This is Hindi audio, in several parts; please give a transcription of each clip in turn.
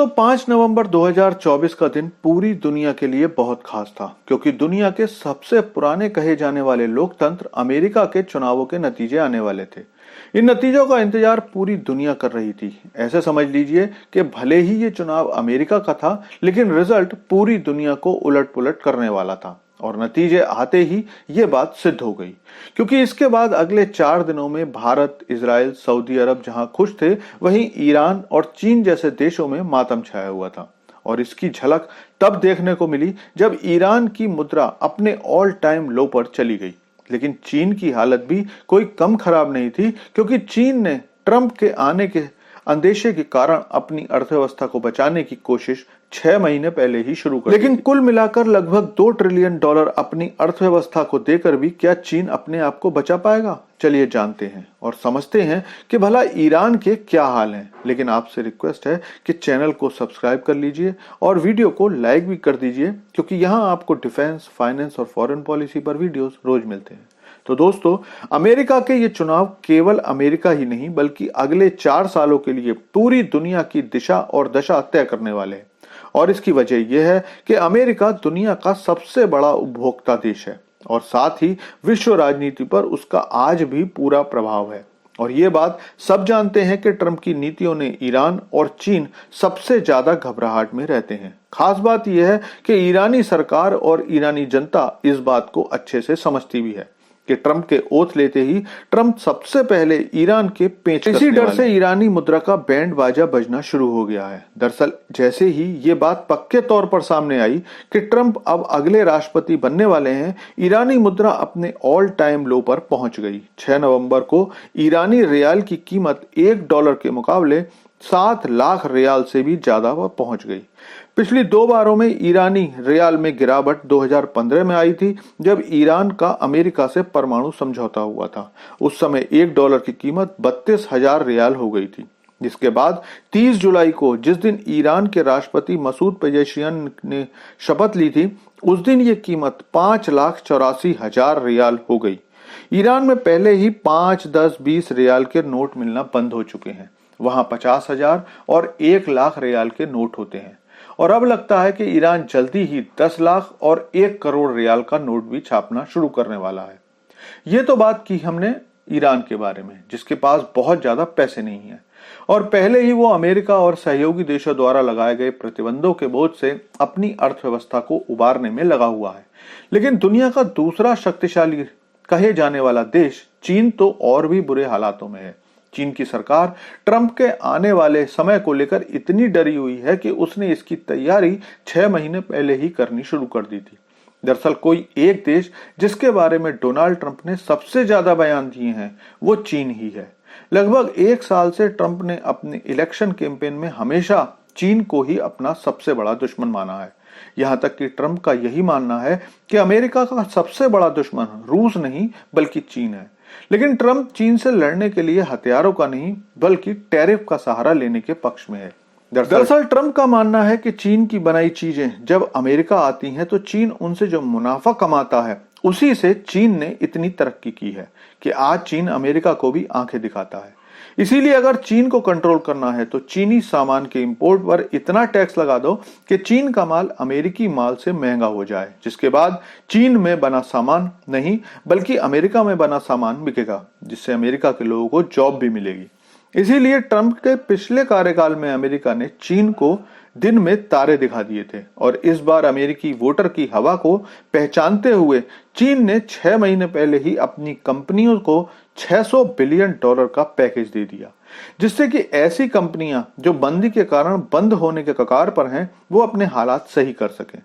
दोस्तों 5 नवंबर 2024 का दिन पूरी दुनिया के लिए बहुत खास था क्योंकि दुनिया के सबसे पुराने कहे जाने वाले लोकतंत्र अमेरिका के चुनावों के नतीजे आने वाले थे। इन नतीजों का इंतजार पूरी दुनिया कर रही थी। ऐसे समझ लीजिए कि भले ही ये चुनाव अमेरिका का था, लेकिन रिजल्ट पूरी दुनिया को उलट-पुलट करने वाला था और नतीजे आते ही ये बात सिद्ध हो गई, क्योंकि इसके बाद अगले 4 दिनों में भारत, इजराइल, सऊदी अरब जहां खुश थे, वहीं ईरान और चीन जैसे देशों में मातम छाया हुआ था। और इसकी झलक तब देखने को मिली जब ईरान की मुद्रा अपने ऑल टाइम लो पर चली गई। लेकिन चीन की हालत भी कोई कम खराब नहीं थी, क्योंकि चीन ने ट्रंप के आने के अंदेशे के कारण अपनी अर्थव्यवस्था को बचाने की कोशिश 6 महीने पहले ही शुरू कर दी। लेकिन कुल मिलाकर लगभग $2 ट्रिलियन अपनी अर्थव्यवस्था को देकर भी क्या चीन अपने आप को बचा पाएगा? चलिए जानते हैं और समझते हैं कि भला ईरान के क्या हाल हैं। लेकिन आपसे रिक्वेस्ट है कि चैनल को सब्सक्राइब कर लीजिए और वीडियो को लाइक भी कर दीजिए, क्योंकि यहाँ आपको डिफेंस, फाइनेंस और फॉरेन पॉलिसी पर वीडियोस रोज मिलते हैं। तो दोस्तों, अमेरिका के ये चुनाव केवल अमेरिका ही नहीं बल्कि अगले 4 सालों के लिए पूरी दुनिया की दिशा और दशा तय करने वाले हैं। और इसकी वजह यह है कि अमेरिका दुनिया का सबसे बड़ा उपभोक्ता देश है और साथ ही विश्व राजनीति पर उसका आज भी पूरा प्रभाव है। और ये बात सब जानते हैं कि ट्रंप की नीतियों ने ईरान और चीन सबसे ज्यादा घबराहट में रहते हैं। खास बात यह है कि ईरानी सरकार और ईरानी जनता इस बात को अच्छे से समझती भी है कि ट्रंप के ओथ लेते ही ट्रंप सबसे पहले ईरान के पेच कसने वाले। इसी डर से ईरानी मुद्रा का बैंड बाजा बजना शुरू हो गया है। दरअसल जैसे ही ये बात पक्के तौर पर सामने आई कि ट्रंप अब अगले राष्ट्रपति बनने वाले हैं, ईरानी मुद्रा अपने ऑल टाइम लो पर पहुंच गई। 6 नवंबर को ईरानी रियाल की कीमत $1 के मुकाबले 7 लाख रियाल से भी ज्यादा पर पहुंच गई। पिछली 2 बारों में ईरानी रियाल में गिरावट 2015 में आई थी, जब ईरान का अमेरिका से परमाणु समझौता हुआ था। उस समय $1 की कीमत 32,000 रियाल हो गई थी, जिसके बाद 30 जुलाई को, जिस दिन ईरान के राष्ट्रपति मसूद पेजेशियन ने शपथ ली थी, उस दिन ये कीमत 5,84,000 रियाल हो गई। ईरान में पहले ही 5, 10, 20 रियाल के नोट मिलना बंद हो चुके हैं। वहां 50,000 और 1 लाख रियाल के नोट होते हैं और अब लगता है कि ईरान जल्दी ही 10 लाख और 1 करोड़ रियाल का नोट भी छापना शुरू करने वाला है। ये तो बात की हमने ईरान के बारे में, जिसके पास बहुत ज्यादा पैसे नहीं है और पहले ही वो अमेरिका और सहयोगी देशों द्वारा लगाए गए प्रतिबंधों के बोझ से अपनी अर्थव्यवस्था को उबारने में लगा हुआ है। लेकिन दुनिया का दूसरा शक्तिशाली कहे जाने वाला देश चीन तो और भी बुरे हालातों में है। चीन की सरकार ट्रंप के आने वाले समय को लेकर इतनी डरी हुई है कि उसने इसकी तैयारी 6 महीने पहले ही करनी शुरू कर दी थी। दरअसल कोई एक देश जिसके बारे में डोनाल्ड ट्रंप ने सबसे ज्यादा बयान दिए हैं, वो चीन ही है। लगभग 1 साल से ट्रंप ने अपने इलेक्शन कैंपेन में हमेशा चीन को ही अपना सबसे बड़ा दुश्मन माना है। यहाँ तक कि ट्रंप का यही मानना है कि अमेरिका का सबसे बड़ा दुश्मन रूस नहीं बल्कि चीन है। लेकिन ट्रंप चीन से लड़ने के लिए हथियारों का नहीं बल्कि टैरिफ का सहारा लेने के पक्ष में है। दरअसल ट्रंप का मानना है कि चीन की बनाई चीजें जब अमेरिका आती हैं तो चीन उनसे जो मुनाफा कमाता है, उसी से चीन ने इतनी तरक्की की है कि आज चीन अमेरिका को भी आंखें दिखाता है। इसीलिए अगर चीन को कंट्रोल करना है तो चीनी सामान के इंपोर्ट पर इतना टैक्स लगा दो कि चीन का माल अमेरिकी माल से महंगा हो जाए, जिसके बाद चीन में बना सामान नहीं बल्कि अमेरिका में बना सामान बिकेगा, जिससे अमेरिका के लोगों को जॉब भी मिलेगी। इसीलिए ट्रंप के पिछले कार्यकाल में अमेरिका ने चीन को दिन में तारे दिखा दिए थे और इस बार अमेरिकी वोटर की हवा को पहचानते हुए चीन ने 6 महीने पहले ही अपनी कंपनियों को $600 बिलियन का पैकेज दे दिया, जिससे कि ऐसी कंपनियां जो मंदी के कारण बंद होने के कगार पर हैं, वो अपने हालात सही कर सकें।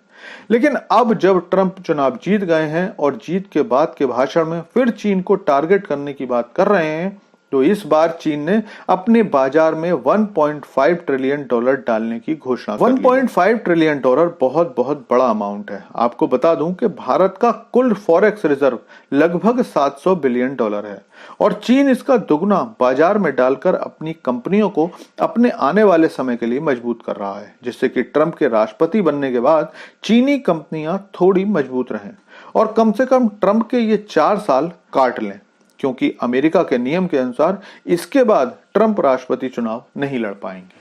लेकिन अब जब ट्रंप चुनाव जीत गए हैं और जीत के बाद के भाषण में फिर चीन को टारगेट करने की बात कर रहे हैं, तो इस बार चीन ने अपने बाजार में $1.5 ट्रिलियन डालने की घोषणा की। $1.5 ट्रिलियन बहुत बड़ा अमाउंट है। आपको बता दूं कि भारत का कुल फॉरेक्स रिजर्व लगभग $700 बिलियन है और चीन इसका दुगना बाजार में डालकर अपनी कंपनियों को अपने आने वाले समय के लिए मजबूत कर रहा है, जिससे कि ट्रंप के राष्ट्रपति बनने के बाद चीनी कंपनियां थोड़ी मजबूत रहें और कम से कम ट्रंप के ये 4 साल काट लें, क्योंकि अमेरिका के नियम के अनुसार इसके बाद ट्रंप राष्ट्रपति चुनाव नहीं लड़ पाएंगे।